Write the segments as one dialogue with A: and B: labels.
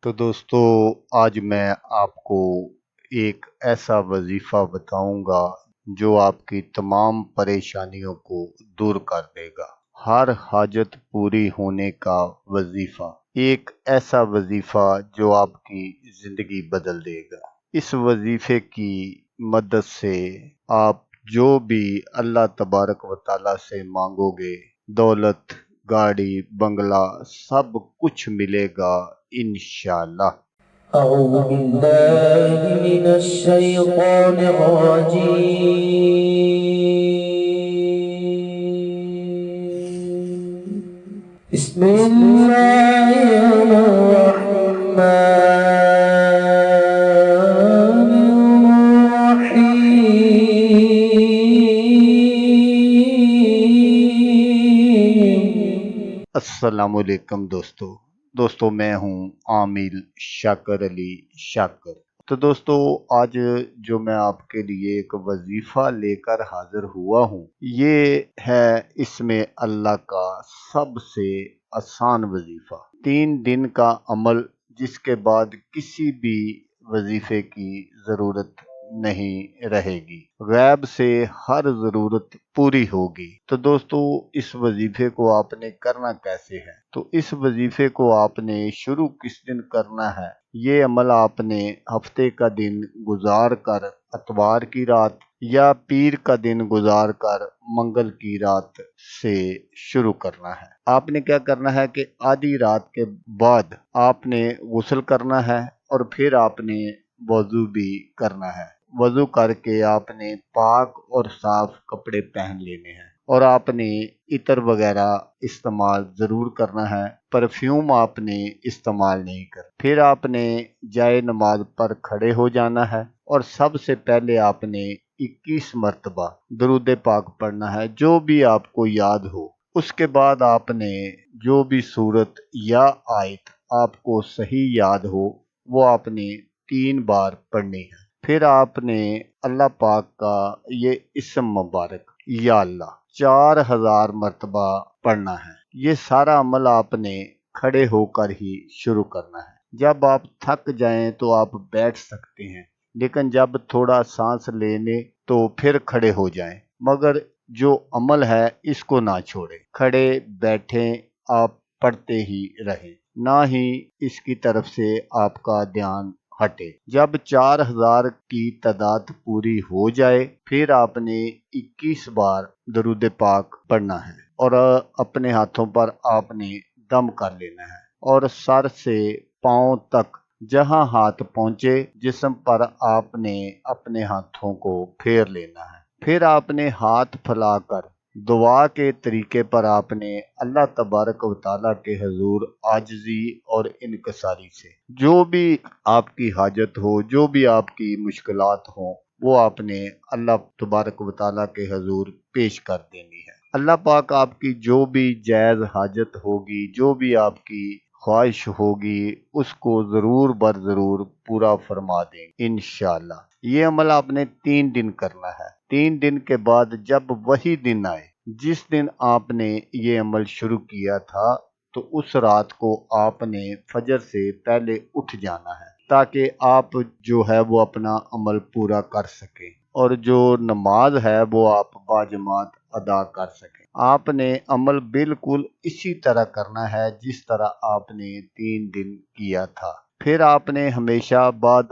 A: तो दोस्तों, आज मैं आपको एक ऐसा वजीफ़ा बताऊंगा जो आपकी तमाम परेशानियों को दूर कर देगा। हर हाजत पूरी होने का वजीफ़ा, एक ऐसा वजीफ़ा जो आपकी ज़िंदगी बदल देगा। इस वजीफ़े की मदद से आप जो भी अल्लाह तबारक व तआला से मांगोगे, दौलत, गाड़ी, बंगला, सब कुछ मिलेगा इंशाल्लाह।
B: أعوذ بالله من الشيطان الرجيم. بسم الله الرحمن الرحيم.
A: अस्सलामुअलैकुम दोस्तों, मैं हूं आमिल शाकर अली शाकर। तो दोस्तों, आज जो मैं आपके लिए एक वजीफा लेकर हाजिर हुआ हूं, ये है इसमें अल्लाह का सबसे आसान वजीफा। 3 दिन का अमल, जिसके बाद किसी भी वजीफे की जरूरत नहीं रहेगी। गैब से हर जरूरत पूरी होगी। तो दोस्तों, इस वजीफे को आपने करना कैसे है? तो इस वजीफे को आपने शुरू किस दिन करना है? ये अमल आपने हफ्ते का दिन गुजार कर अतवार की रात या पीर का दिन गुजार कर मंगल की रात से शुरू करना है। आपने क्या करना है कि आधी रात के बाद आपने गुस्ल करना है और फिर आपने वजू भी करना है। वजू करके आपने पाक और साफ कपड़े पहन लेने हैं और आपने इतर वगैरह इस्तेमाल जरूर करना है। परफ्यूम आपने इस्तेमाल नहीं कर। फिर आपने जाए नमाज पर खड़े हो जाना है और सबसे पहले आपने 21 मरतबा दरूद पाक पढ़ना है, जो भी आपको याद हो। उसके बाद आपने जो भी सूरत या आयत आपको सही याद हो, वो आपने 3 बार पढ़नी है। फिर आपने अल्लाह पाक का ये इस्म मुबारक या अल्लाह 4000 मरतबा पढ़ना है। ये सारा अमल आपने खड़े होकर ही शुरू करना है। जब आप थक जाएं तो आप बैठ सकते हैं, लेकिन जब थोड़ा सांस लेने तो फिर खड़े हो जाएं। मगर जो अमल है इसको ना छोड़ें। खड़े बैठे आप पढ़ते ही रहें, ना ही इसकी तरफ से आपका ध्यान हटे। जब 4000 की तादाद पूरी हो जाए, फिर आपने 21 बार दरूद पाक पढ़ना है और अपने हाथों पर आपने दम कर लेना है और सर से पांव तक जहां हाथ पहुंचे जिस्म पर आपने अपने हाथों को फेर लेना है। फिर आपने हाथ फैलाकर दुआ के तरीके पर आपने अल्लाह तबारक व तआला के हजूर आजिज़ी और इनकसारी से जो भी आपकी हाजत हो, जो भी आपकी मुश्किलात हो, वो आपने अल्लाह तबारक व तआला के हजूर पेश कर देनी है। अल्लाह पाक आपकी जो भी जायज़ हाजत होगी, जो भी आपकी ख्वाहिश होगी, उसको ज़रूर बर ज़रूर पूरा फरमा देंगे इंशाअल्लाह। ये अमल आपने 3 दिन करना है। 3 दिन के बाद जब वही दिन आए जिस दिन आपने ये अमल शुरू किया था, तो उस रात को आपने फजर से पहले उठ जाना है, ताकि आप जो है वो अपना अमल पूरा कर सकें और जो नमाज है वो आप बाजमात अदा कर सकें। आपने अमल बिल्कुल इसी तरह करना है जिस तरह आपने 3 दिन किया था। फिर आपने हमेशा बाद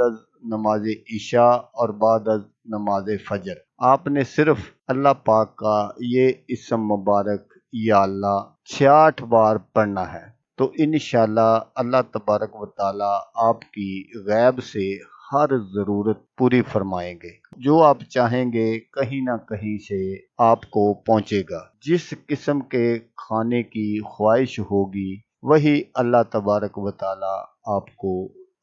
A: नमाज ईशा और बाद नमाज फजर आपने सिर्फ अल्लाह पाक का ये इस्म मुबारक या अल्लाह 66 बार पढ़ना है। तो इंशाल्लाह अल्लाह तबारक व तआला आपकी गैब से हर ज़रूरत पूरी फरमाएंगे। जो आप चाहेंगे कहीं ना कहीं से आपको पहुंचेगा। जिस किस्म के खाने की ख्वाहिश होगी, वही अल्लाह तबारक व तआला आपको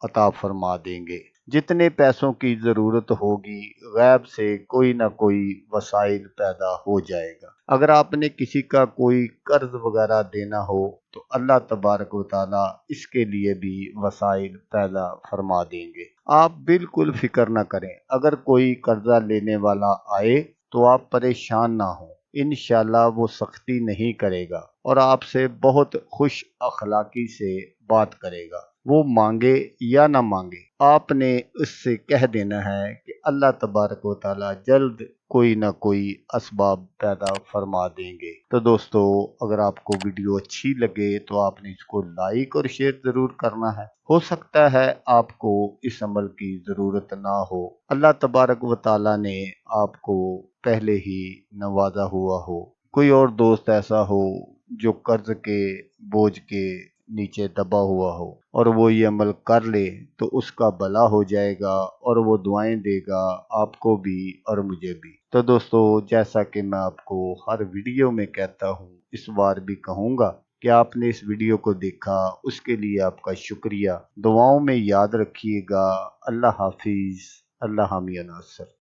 A: अता फरमा देंगे। जितने पैसों की ज़रूरत होगी, गैब से कोई ना कोई वसाइल पैदा हो जाएगा। अगर आपने किसी का कोई कर्ज वगैरह देना हो, तो अल्लाह तबारक व तआला इसके लिए भी वसाइल पैदा फरमा देंगे। आप बिल्कुल फिक्र ना करें। अगर कोई कर्जा लेने वाला आए तो आप परेशान ना हो। इंशाल्लाह वो सख्ती नहीं करेगा और आपसे बहुत खुश अखलाकी से बात करेगा। وہ مانگے یا نہ مانگے، آپ نے اس سے کہہ دینا ہے کہ اللہ تبارک و تعالی جلد کوئی نہ کوئی اسباب پیدا فرما دیں گے۔ تو دوستو، اگر آپ کو ویڈیو اچھی لگے تو آپ نے اس کو لائک اور شیئر ضرور کرنا ہے۔ ہو سکتا ہے آپ کو اس عمل کی ضرورت نہ ہو، اللہ تبارک و تعالی نے آپ کو پہلے ہی نوازا ہوا ہو، کوئی اور دوست ایسا ہو جو قرض کے بوجھ کے نیچے دبا ہوا ہو اور وہ یہ عمل کر لے تو اس کا بھلا ہو جائے گا اور وہ دعائیں دے گا آپ کو بھی اور مجھے بھی۔ تو دوستو، جیسا کہ میں آپ کو ہر ویڈیو میں کہتا ہوں، اس بار بھی کہوں گا کہ آپ نے اس ویڈیو کو دیکھا، اس کے لیے آپ کا شکریہ۔ دعاؤں میں یاد رکھیے گا۔ اللہ حافظ۔ اللہ حامی و ناصر۔